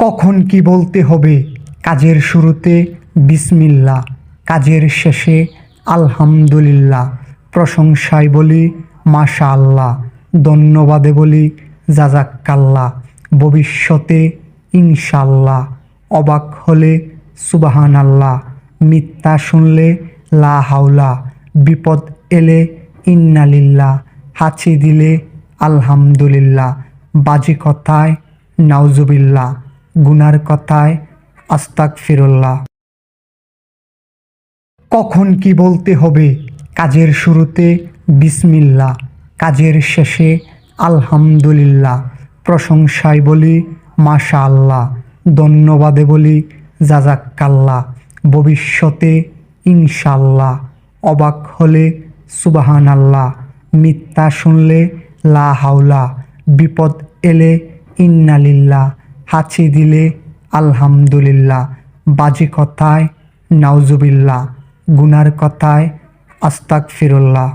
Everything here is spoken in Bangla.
কখন কি বলতে হবে? কাজের শুরুতে বিসমিল্লাহ, কাজের শেষে আলহামদুলিল্লাহ, প্রশংসায় বলি মাশাআল্লাহ, ধন্যবাদে বলি জাযাক্কাল্লাহ, ভবিষ্যতে ইনশাআল্লাহ, অবাক হলে সুবহানাল্লাহ, মিথ্যা শুনলে লা হাওলা, বিপদ এলে ইন্নালিল্লাহ, হাঁচি দিলে আলহামদুলিল্লাহ, বাজে কথায় নাউজুবিল্লাহ, গুনার কথায় আস্তাগফিরুল্লাহ। কখন কি বলতে হবে? কাজের শুরুতে বিসমিল্লাহ, কাজের শেষে আলহামদুলিল্লাহ, প্রশংসায় বলি মাশাআল্লাহ, ধন্যবাদে বলি জাযাক্কাল্লাহ, ভবিষ্যতে ইনশাআল্লাহ, অবাক হলে সুবহানাল্লাহ, মিথ্যা শুনলে লা হাওলা, বিপদ এলে ইন্নালিল্লাহ, হাঁচি দিলে আলহামদুলিল্লাহ, বাজে কথায় নাউজুবিল্লাহ, গুনার কথায় আস্তাগফিরুল্লাহ।